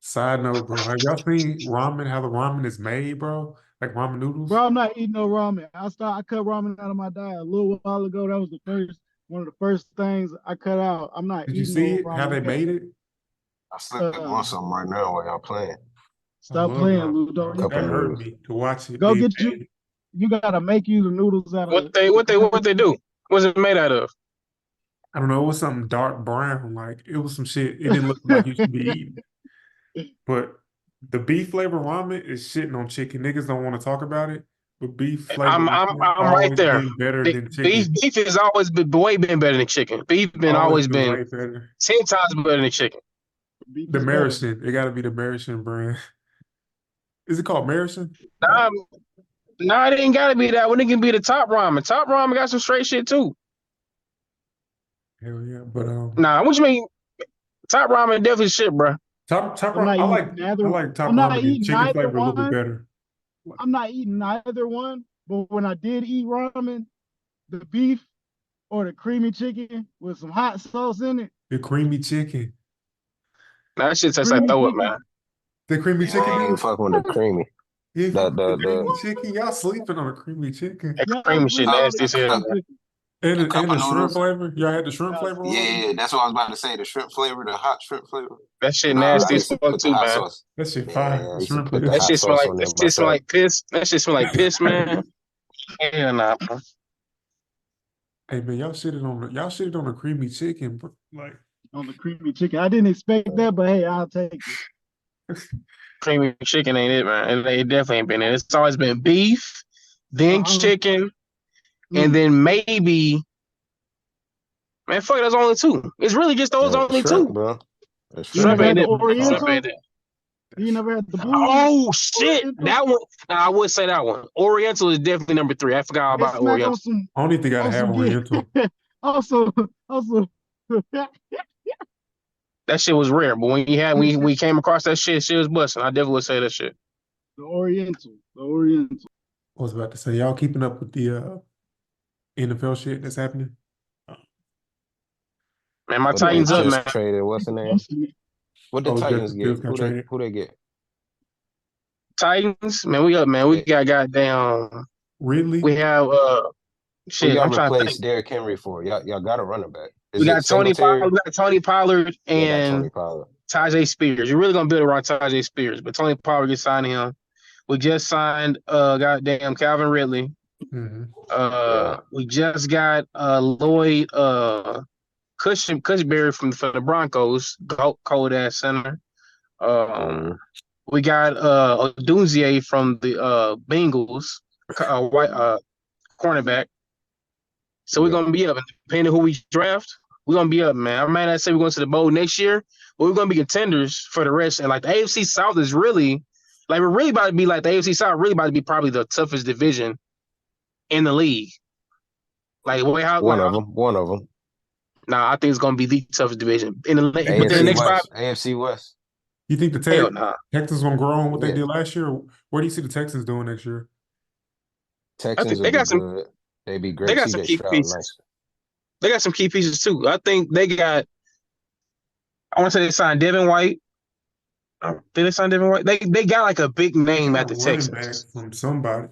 Side note, bro. Have y'all seen ramen? How the ramen is made, bro? Like ramen noodles. Bro, I'm not eating no ramen. I cut ramen out of my diet a little while ago. That was the first one of the first things I cut out. I'm not Did you eating see no it? How they ramen. made it? I slipped up Uh, on something right now while y'all playing. I Stop love playing, ramen, Ludo. bro. You Couple That gotta hurt noodles. me to watch it go being get you. made. You gotta make you the noodles out What of they the what they corn. what they do? What's it made out of? I don't know. It was something dark brown. Like it was some shit. It didn't look like you should be eating. But the beef flavor ramen is shitting on chicken. Niggas don't want to talk about it, but beef flavor I'm I'm ramen I'm right always there. been better than Beef chicken. beef has always been way been better than chicken. Beef been Always always been been way better. 10 times better than chicken. Beef The is better. Marison. It got to be the Marison brand. Is it called Marison? Nah, nah, it ain't gotta be that one. It can be the top ramen. Top ramen got some straight shit too. Hell yeah. But Nah, what you mean? Top ramen definitely shit, bro. top I'm not I eating like neither. I like top I'm not ramen and eating chicken neither flavor a little bit one. better. I'm not eating neither one. But when I did eat ramen, the beef or the creamy chicken with some hot sauce in it, The creamy chicken. Nah, that shit tastes like creamy throw up, man. chicken. The creamy Yeah, I chicken ain't do? fucking with the creamy. You ain't The fuck with the the creamy the chicken? Y'all sleeping on a creamy chicken. That Y'all creamy shit sleeping cup on nasty the as hell, cup creamy man. chicken. the And cup of the shrimp noodles. flavor. Y'all had the shrimp Y'all flavor Yeah, ramen? yeah, that's what I was about to say. The shrimp flavor, the hot shrimp flavor. That shit Nah, I nasty as used to fuck put the too, hot man. sauce. That shit fire. Yeah, I The used to shrimp put the That is. hot shit smell sauce like on that there shit smell myself. like piss. That shit smell like piss, man. Hell nah, bro. Hey man, y'all shitted on the creamy chicken, bro. Like On the creamy chicken. I didn't expect that, but hey, I'll take it. Creamy chicken ain't it, man. It definitely ain't been it. It's always been beef, then Uh-huh. chicken, and Mm. then maybe man, fuck, there's only two. It's really just those only Shrimp, two. bro. The You shrimp. Shrimp never had ain't the it, man. Shrimp Oriental? ain't it. You never had the blue Oh shit, Oriental? that one. Nah, I would say that one. Oriental is definitely number three. I forgot It about smack Oriental. I don't even think I'd on have some get Oriental. also also That shit was rare, but when you had we came across that shit was busting. I definitely would say that shit. the Oriental. The Oriental. I was about to say, y'all keeping up with the NFL shit that's happening? Man, my Oh, they Titans up, I just man. traded. What's the name? posted it. What the Oh, Titans Justin get? Fields got traded. Who they get? Titans, man, we up, man. We They, got goddamn. Ridley? We have who shit. y'all I'm trying to replace think. Derrick Henry for? Y'all got a running back. We Is it got Tony Pollard. Singletary? We got Tony Pollard Yeah, got Tony and Pollard. Tajay Spears. You're really gonna build around Tajay Spears, but Tony Pollard gets signed him. We just signed goddamn Calvin Ridley. Hmm. Yeah. We just got Lloyd Cushberry from for the Broncos, cold ass center. Um, Mm. we got Odunze from the Bengals, white cornerback. So we're Yeah. gonna be up. Depending on who we draft, we're gonna be up, man. I might not say we're going to the bowl next year, but we're gonna be contenders for the rest. And like the AFC South is really like we're really about to be like the AFC South really about to be probably the toughest division in the league. Like way how One like of them. One of them. nah, I think it's gonna be the toughest division in the within the AFC next five. West. AFC West. You think the Hell nah. Texans gonna grow on what they Yeah. did last year? Or where do you see the Texans doing next year? I Texans think will be good. They be they great. got some CJ key Stroud, pieces. nice. They got some key pieces too. I think they got. I want to say they signed Devin White. Did they sign Devin White? They got like a big They name at got a the running back Texans. from somebody.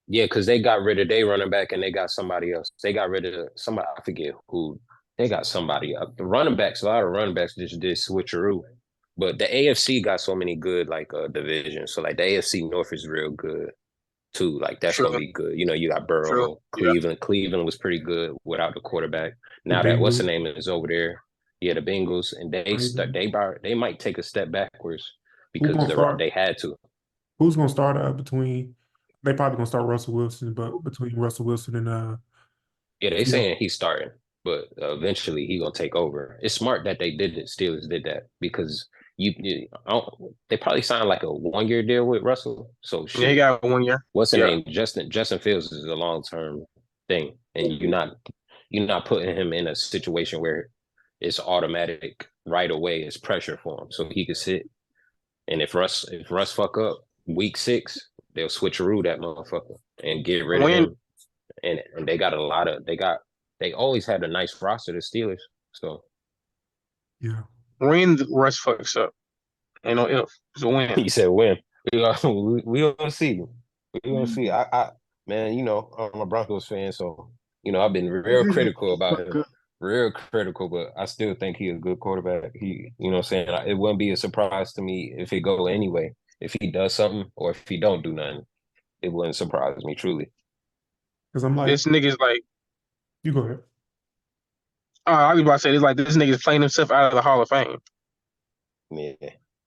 Yeah, because they got rid of their running back and they got somebody else. They got rid of somebody, I forget who. They got somebody up. The running backs, a lot of running backs just did switcheroo. But the AFC got so many good like divisions. So like the AFC North is real good too. Like that's True, gonna be good. You know, you got true. Burrow, Yeah. Cleveland. Cleveland was pretty good without the quarterback. The Now that what's the Bengals. name is over there. Yeah, the Bengals, and Ravens. they might take a step backwards Who because gonna start? they had to. Who's gonna start between? They probably gonna start Russell Wilson, but between Russell Wilson and Yeah, they Fields. saying he's starting, but eventually he gonna take over. It's smart that they did it. Steelers did that because they probably signed like a 1 year deal with Russell. So Yeah, he shit, got 1 year. what's the Yeah. name? Justin Fields is a long term thing, and you're not putting him in a situation where it's automatic right away. It's pressure for him, so he could sit. And if Russ fuck up week 6, they'll switcheroo that motherfucker and get rid of When him and they got a lot of they always had a nice roster, the Steelers. So when Russ fucks up. Ain't no if. It's a win. He said when. We gonna see. We gonna see. Man, I'm a Broncos fan, so I've been real critical about him. Real critical, but I still think he's a good quarterback. What I'm saying? It wouldn't be a surprise to me if it go anyway. If he does something or if he don't do nothing, it wouldn't surprise me truly. Because I'm like, This nigga's like, you go ahead. I was about to say, it's like this nigga's playing himself out of the Hall of Fame. Yeah.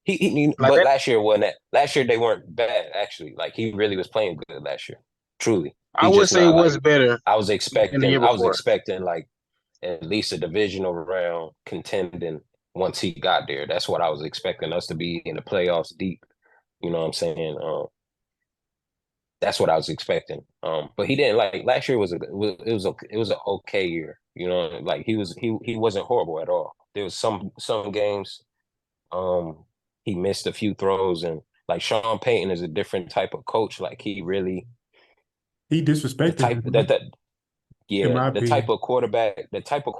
Like But that- last year wasn't that. Last year they weren't bad actually. Like he really was playing good last year. Truly. I He would just say it not, was like, better I was than the expecting year before. like at least a divisional round contending once he got there. That's what I was expecting us to be in the playoffs deep. You know what I'm saying? That's what I was expecting. But he didn't like last year was it was an okay year. Like he wasn't horrible at all. There was some games he missed a few throws, and like Sean Payton is a different type of coach. Like he really He the disrespected type him, that in yeah, my the type opinion. of quarterback, the type of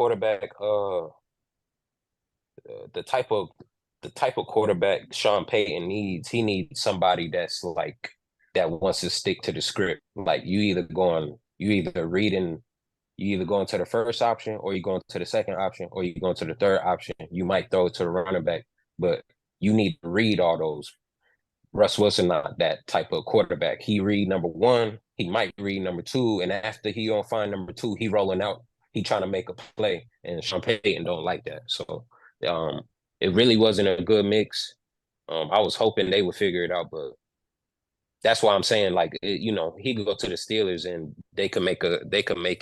quarterback Sean Payton needs. He needs somebody that's like that wants to stick to the script. Like you either reading, you either going to the first option or you going to the second option or you going to the third option. You might throw it to the running back, but you need to read all those. Russ Wilson not that type of quarterback. He read number one, he might read number two, and after he don't find number two, he rolling out. He trying to make a play, and Sean Payton don't like that. So, it really wasn't a good mix. I was hoping they would figure it out, but that's why I'm saying like he could go to the Steelers and they could make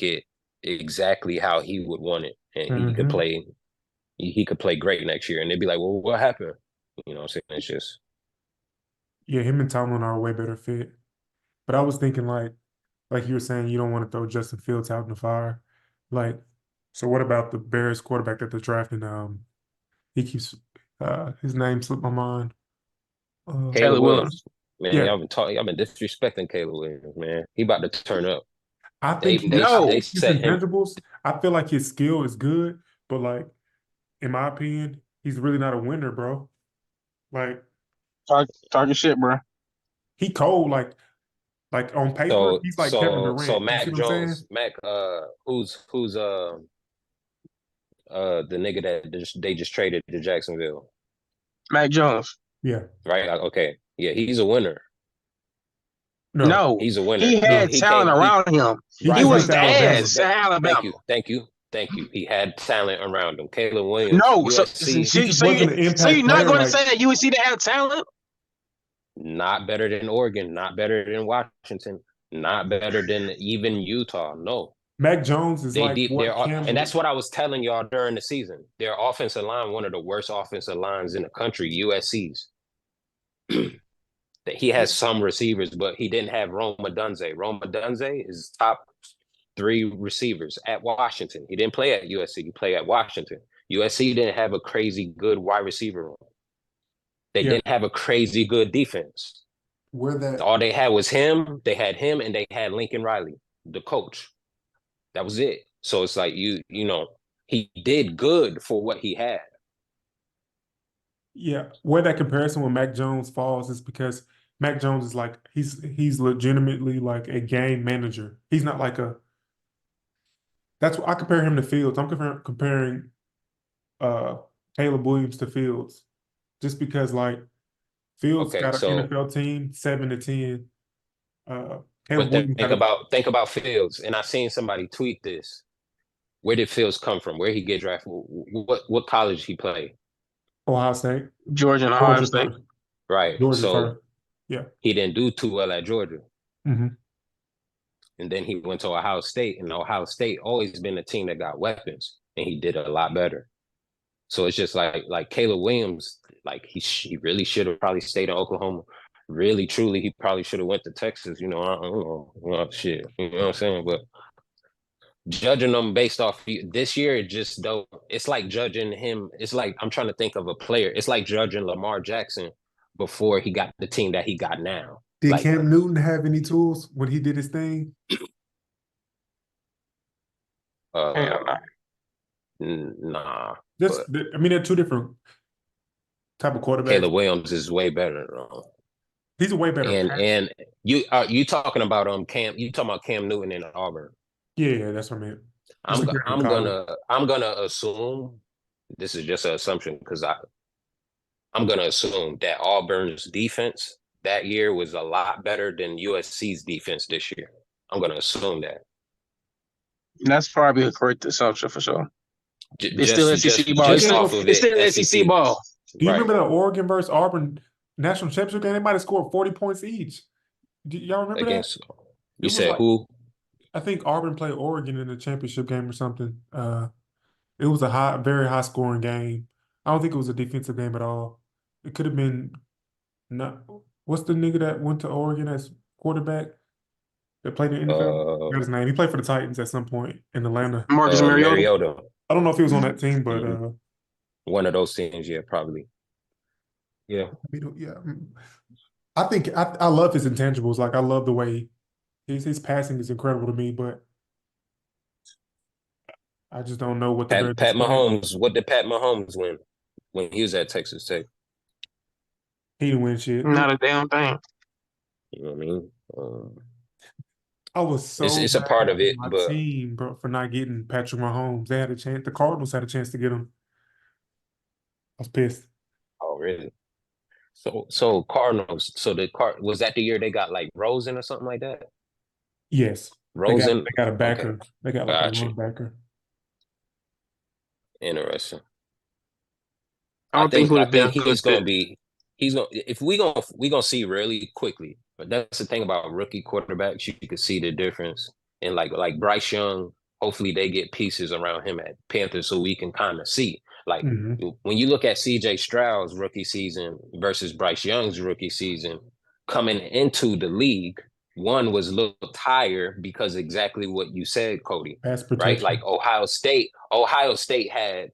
it exactly how he would want it, and he could Mhm. play. He could play great next year, and they'd be like, "Well, what happened?" What I'm saying? It's just. Yeah, him and Tomlin are a way better fit. But I was thinking like you were saying, you don't want to throw Justin Fields out in the fire. Like, so what about the Bears quarterback that they're drafting? He keeps his name slipped my mind. Caleb Caleb Williams. Man, Yeah, y'all been disrespecting Caleb Williams, man. He about to turn up. I They think they I No. they think his set him. intangibles. I feel like his skill is good, but like in my opinion, he's really not a winner, bro. Like talking shit, bro. he cold, like on paper, So he's like Kevin so Durant. You see Mac what I'm saying? Jones, who's the nigga that they just traded to Jacksonville, Mac Jones. Yeah. right? Okay, yeah, he's a winner. No, No, He's a winner. he had He talent came. around him. he He Right, just went was right. to the Alabama. ass at Alabama. Thank you. He had talent around him. Caleb Williams, No, so USC, He just wasn't an impact you're not player. going to Like say that USC didn't have talent? not better than Oregon, not better than Washington, not better than even Utah. No. Mac Jones is They like deep what there are, Cam. and that's what I was telling y'all during the season. Their offensive line, one of the worst offensive lines in the country, USC's. That he has some receivers, but he didn't have Rome Odunze. Rome Odunze is top 3 receivers at Washington. He didn't play at USC. He played at Washington. USC didn't have a crazy good wide receiver room. They Yeah. didn't have a crazy good defense. Where that All they had was him. They had him, and they had Lincoln Riley, the coach. That was it. So it's like he did good for what he had. where that comparison with Mac Jones falls is because Mac Jones is like he's legitimately like a game manager. He's not like a. That's what I compare him to Fields. I'm comparing Caleb Williams to Fields, just because like Fields Okay, got an so NFL team 7-10. Caleb but Williams think got a, think about Fields, and I seen somebody tweet this. Where did Fields come from? Where he get drafted? What college he played? Ohio State, Georgia and Ohio State. first, Right. Georgia So first. Yeah. he didn't do too well at Georgia. Mm-hmm. And then he went to Ohio State, and Ohio State always been a team that got weapons, and he did a lot better. So it's just like Caleb Williams, like he really should have probably stayed in Oklahoma. Really, truly, he probably should have went to Texas. I don't know, shit. You know what I'm saying? But judging them based off this year, it just don't. It's like judging him. It's like I'm trying to think of a player. It's like judging Lamar Jackson before he got the team that he got now. Did Like, Cam Newton have any tools when he did his thing? Hell nah. nah. I mean, they're two different. type of quarterback. Caleb Williams is way better. He's a way better And passer. and you talking about Cam? You talking about Cam Newton in Auburn? Yeah, that's what I meant. I'm Just compared to college. I'm gonna assume this is just an assumption because I'm gonna assume that Auburn's defense that year was a lot better than USC's defense this year. I'm gonna assume that. That's probably a correct assumption for sure. It's Just still SEC ball. just off of It's it, still SEC ball. Do you Right. remember that Oregon versus Auburn national championship game? They might have scored 40 points each. Do y'all remember Against that? you was said like- who? I think Auburn played Oregon in the championship game or something. It was a very high scoring game. I don't think it was a defensive game at all. It could have been not. What's the nigga that went to Oregon as quarterback that played in the NFL? I got his name. He played for the Titans at some point in Atlanta. Marcus Mariota. Mariota. I don't know if he was on that team, but One of those teams, yeah, probably. Yeah. yeah. I think I love his intangibles. Like I love the way his passing is incredible to me, but I just don't know what the Pat Mahomes. What did Pat Mahomes win when he was at Texas Tech? He didn't win shit. Not a damn thing. You know what I mean? I was so it's a part of mad at it, my but team, bro, for not getting Patrick Mahomes. They had a chance. The Cardinals had a chance to get him. I was pissed. oh really? So Cardinals. So was that the year they got like Rosen or something like that? Yes, Rosen. They got a backer. Okay. They got like Gotcha. a linebacker. Interesting. I don't think he would have been. he's gonna be. He's gonna. If we gonna see really quickly. But that's the thing about rookie quarterbacks. You can see the difference. And like Bryce Young, hopefully they get pieces around him at Panthers so we can kind of see. Like when you look at CJ Stroud's rookie season versus Bryce Young's rookie season, coming into the league, one was looked higher because exactly what you said, Cody. Pass protection. Right? Like Ohio State had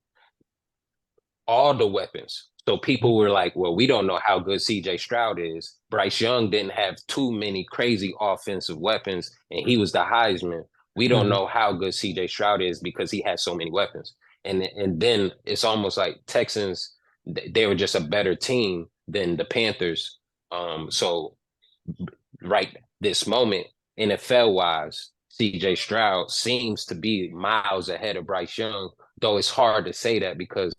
all the weapons. So people were like, well, we don't know how good CJ Stroud is. Bryce Young didn't have too many crazy offensive weapons, and he was the Heisman. We don't know how good CJ Stroud is because he has so many weapons. And then it's almost like Texans, they were just a better team than the Panthers. So right this moment, NFL-wise, CJ Stroud seems to be miles ahead of Bryce Young, though it's hard to say that because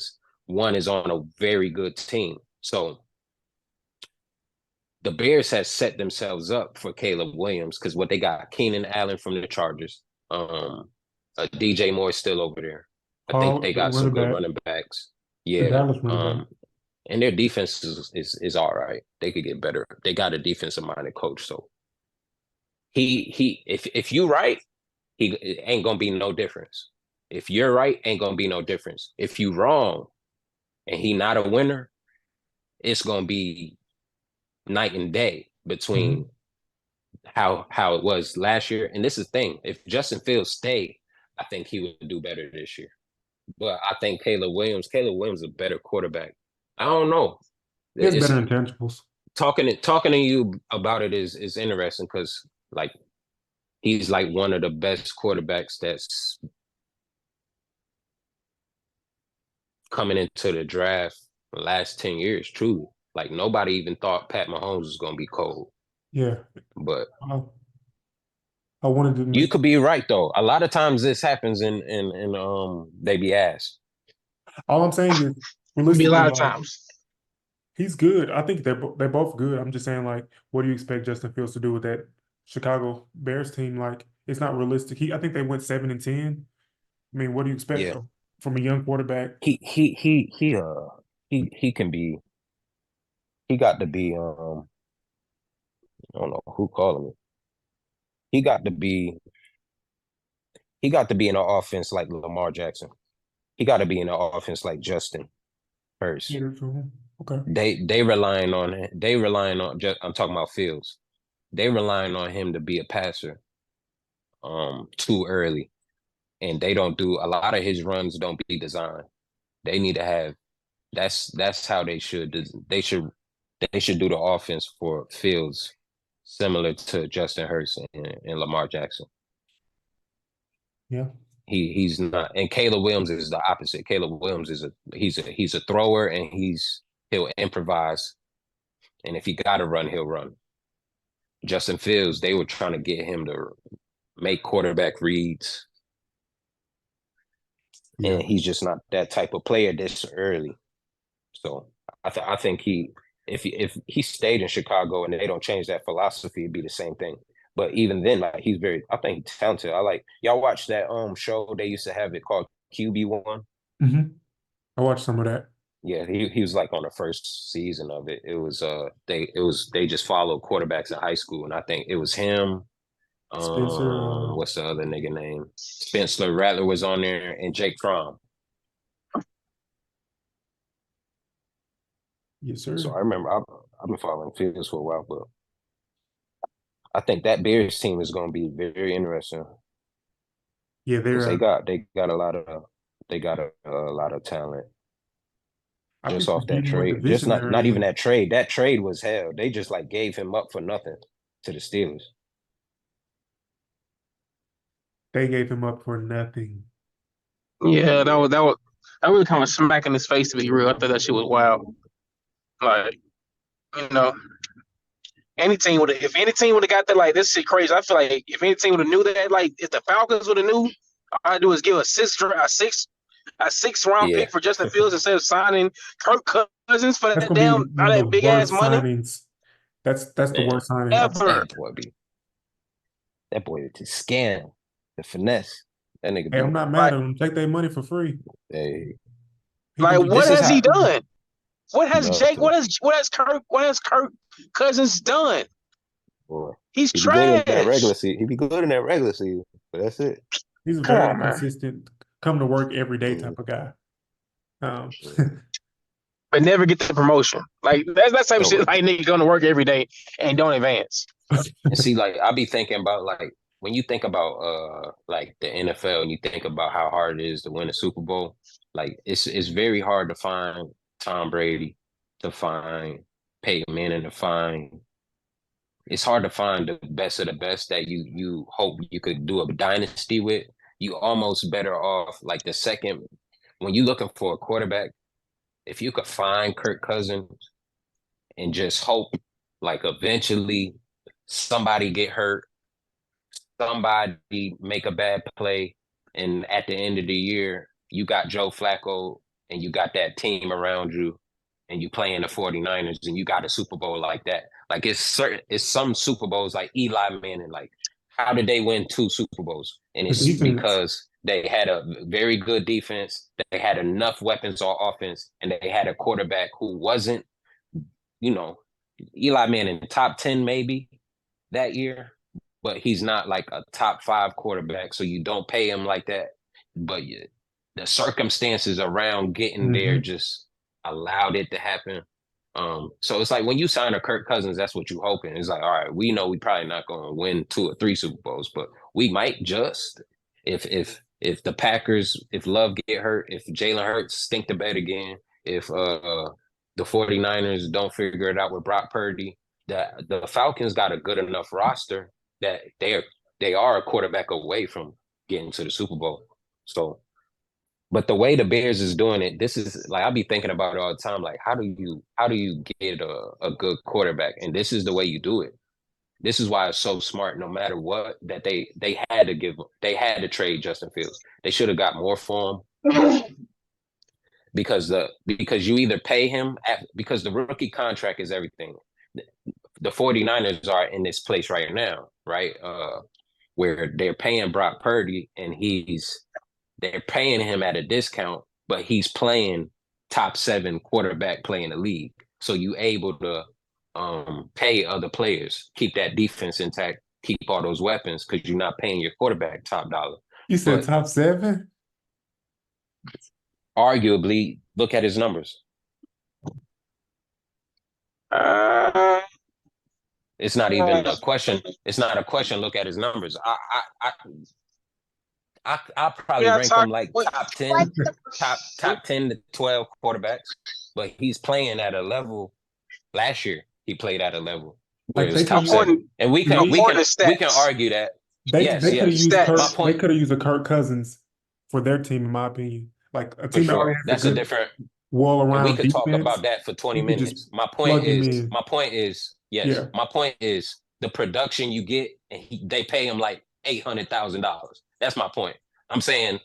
one is on a very good team. So the Bears has set themselves up for Caleb Williams because what they got, Keenan Allen from the Chargers. DJ Moore is still over there. I think they got some good running backs. Yeah. And their defense is all right. They could get better. They got a defensive-minded coach. So if you right, it ain't gonna be no difference. If you're right, ain't gonna be no difference. If you wrong, and he not a winner, it's gonna be night and day between how it was last year. And this is the thing: if Justin Fields stayed, I think he would do better this year. But I think Caleb Williams is a better quarterback. I don't know. He has better intangibles. Talking to you about it is interesting because like he's like one of the best quarterbacks that's coming into the draft the last 10 years, truly. Like nobody even thought Pat Mahomes was gonna be cold. Yeah. But I wanted to you could be right though. A lot of times this happens in they be asked. All I'm saying is be a lot of times. He's good. I think they're both good. I'm just saying, like, what do you expect Justin Fields to do with that Chicago Bears team? Like, it's not realistic. I think they went 7-10. I mean, what do you expect from a young quarterback? He can be. He got to be. I don't know who calling me. He got to be in an offense like Lamar Jackson. He got to be in an offense like Justin Hurst. Okay. They relying on him. I'm talking about Fields. They relying on him to be a passer too early. And they don't do a lot of his runs don't be designed. They need to have that's how they should do the offense for Fields similar to Justin Hurst and Lamar Jackson. Yeah. He's not, and Caleb Williams is the opposite. Caleb Williams he's a thrower, and his he'll improvise, and if he got to run, he'll run. Justin Fields, they were trying to get him to make quarterback reads, Yeah. and he's just not that type of player this early. So I think if he stayed in Chicago and they don't change that philosophy, it'd be the same thing. But even then, like I think he's talented. Y'all watch that show they used to have it called QB1. I watched some of that. Yeah, he was like on the first season of it. It was they just followed quarterbacks in high school, and I think it was him. Spencer, What's the other nigga name? Spencer Rattler was on there, and Jake Fromm. yes, sir. So I remember I've been following Fields for a while, but I think that Bears team is going to be very interesting. Yeah, 'Cause they're. they got a lot of talent I be just off that forgetting what trade. Just division not they're even in. that trade. That trade was hell. They just like gave him up for nothing to the Steelers. They gave him up for nothing. Yeah, that really kind of smack in his face, to be real. I thought that shit was wild. Like, you know, if any team would have got that, like, this shit crazy. I feel like if any team would have knew that, like, if the Falcons would have knew, all I do is give a sixth round Yeah. pick for Justin Fields instead of signing Kirk Cousins for That's that gonna be damn one all of that the big ass worst money. signings. That's the Man, worst signing. ever. That boy to scam, the finesse. That nigga. Hey, I'm not mad at them. Take their money for free. Hey, He Like, can be- what This is has he how- done? What has No, Jake? so- What has Kirk Cousins done? boy, He's he be good in that trash. regular season. He be good in that regular season, but that's it. He's a Come very on, man. consistent, come to work every day type of guy. But never get the promotion. Like, that's type of No. shit. Like, nigga going to work every day and don't advance. And see, like I be thinking about like when you think about like the NFL and you think about how hard it is to win a Super Bowl, like it's very hard to find Tom Brady, to find Peyton Manning, to find. It's hard to find the best of the best that you hope you could do a dynasty with. You almost better off like the second when you're looking for a quarterback. If you could find Kirk Cousins and just hope like eventually somebody get hurt, somebody make a bad play, and at the end of the year, you got Joe Flacco and you got that team around you and you playing the 49ers and you got a Super Bowl like that. Like it's some Super Bowls like Eli Manning, like how did they win 2 Super Bowls? And it's defense. because they had a very good defense, they had enough weapons on offense, and they had a quarterback who wasn't, Eli Manning top 10 maybe that year, but he's not like a top 5 quarterback, so you don't pay him like that. But the circumstances around getting there just allowed it to happen. So it's like when you sign a Kirk Cousins, that's what you hoping. It's like, all right, we know we probably not going to win 2 or 3 Super Bowls, but we might just if the Packers, if Love get hurt, if Jalen Hurts stink the bed again, if the 49ers don't figure it out with Brock Purdy, that the Falcons got a good enough roster that they are a quarterback away from getting to the Super Bowl. So, but the way the Bears is doing it, this is like I'll be thinking about it all the time. Like, how do you get a good quarterback? And this is the way you do it. This is why it's so smart. No matter what, that they had to trade Justin Fields. They should have got more for him because you either pay him because the rookie contract is everything. The 49ers are in this place right now, right? Where they're paying Brock Purdy and they're paying him at a discount, but he's playing top 7 quarterback play in the league. So you able to pay other players, keep that defense intact, keep all those weapons because you're not paying your quarterback top dollar. You said But top 7? arguably, look at his numbers. It's not even a question. It's not a question. Look at his numbers. I probably rank him like top 10, top 10 to 12 quarterbacks, but he's playing at a level. Last year he played at a level where Like it's they top could 7, and we can argue that. They Yes, could have yes. used My Kirk, they point- could have used a Kirk Cousins for their team, in my opinion. Like a For team that sure. already has That's a a good, different. wall And we around could talk defense, about that for 20 you could just minutes. My plug point him is, in. yes, Yeah. my point is the production you get, and they pay him like $800,000. That's my point. I'm saying,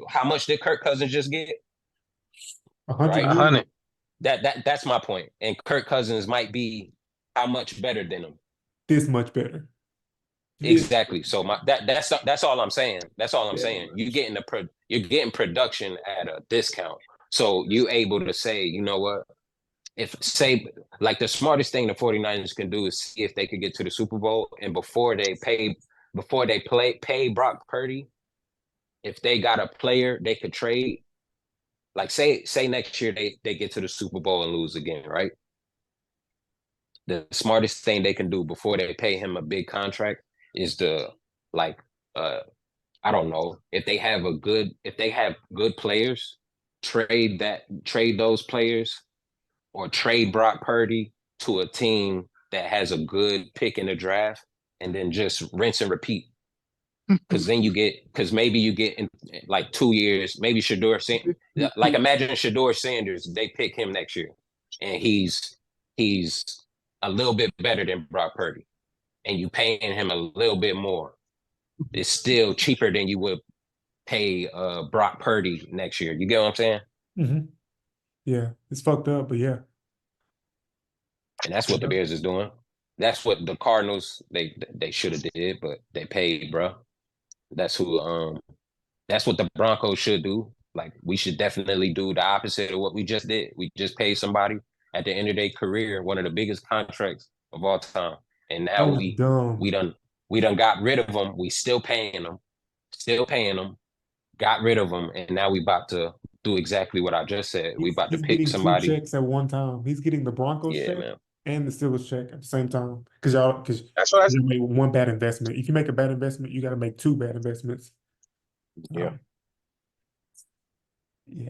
how much did Kirk Cousins just get? 100 Right. 100. That's my point. And Kirk Cousins might be how much better than him. this much better. Exactly. So that's all I'm saying. That's all I'm Yeah. saying. You're getting production at a discount. So you able to say, you know what? If say like the smartest thing the 49ers can do is see if they could get to the Super Bowl, and before they pay Brock Purdy, if they got a player they could trade, like say next year they get to the Super Bowl and lose again, right? The smartest thing they can do before they pay him a big contract is to I don't know, if they have good players, trade those players, or trade Brock Purdy to a team that has a good pick in the draft, and then just rinse and repeat. Because maybe you get in like 2 years, maybe imagine Shador Sanders, they pick him next year, and he's a little bit better than Brock Purdy, and you paying him a little bit more. It's still cheaper than you would pay Brock Purdy next year. You get what I'm saying? Mm-hmm. Yeah, it's fucked up, but yeah. And that's what the Bears is doing. That's what the Cardinals they should have did, but they paid, bro. That's what the Broncos should do. Like, we should definitely do the opposite of what we just did. We just paid somebody at the end of their career one of the biggest contracts of all time, and now we done got rid of them. We still paying them, got rid of them, and now we about to do exactly what I just said. We about to pick somebody. Two checks at one time. He's getting the Broncos check man. and the Steelers check at the same time. Because That's what I said. you make one bad investment. If you make a bad investment, you got to make two bad investments. Yeah. Yeah.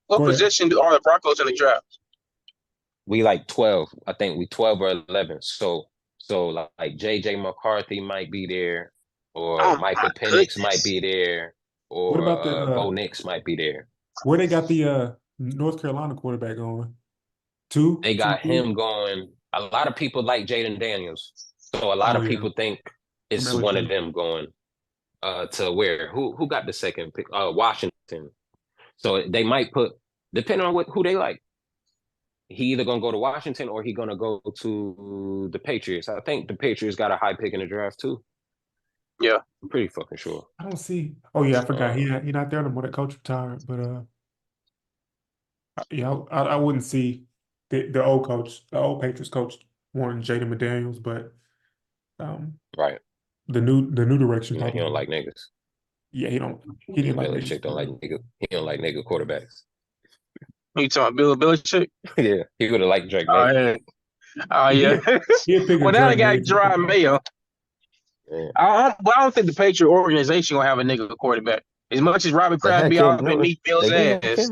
What position are the Broncos in the draft? We like 12. I think we 12 or 11. So like JJ McCarthy might be there, or Michael Penix might be there, or what about Bo Nix might be there. Where they got the North Carolina quarterback going? Two? They got him going. A lot of people like Jaden Daniels. So a lot of people think it's one of them going to where? Who got the second pick? Washington. So they might put, depending on who they like. He either gonna go to Washington or he gonna go to the Patriots. I think the Patriots got a high pick in the draft too. Yeah, I'm pretty fucking sure. I don't see. Oh yeah, I forgot he not there anymore. That coach retired, but yeah, I wouldn't see the old coach, the old Patriots coach, wanting Jaden McDaniels, but right, the new direction. You know, he don't like niggas. Yeah, he didn't like Belichick. Don't like nigga. He don't like nigga quarterbacks. You talking about Bill Belichick? Yeah, he would have liked Drake. Oh yeah. Well, now they got Dry Mayo. Yeah. I don't think the Patriot organization gonna have a nigga quarterback. As much as Robert Kraft be off and Meek Bill's ass.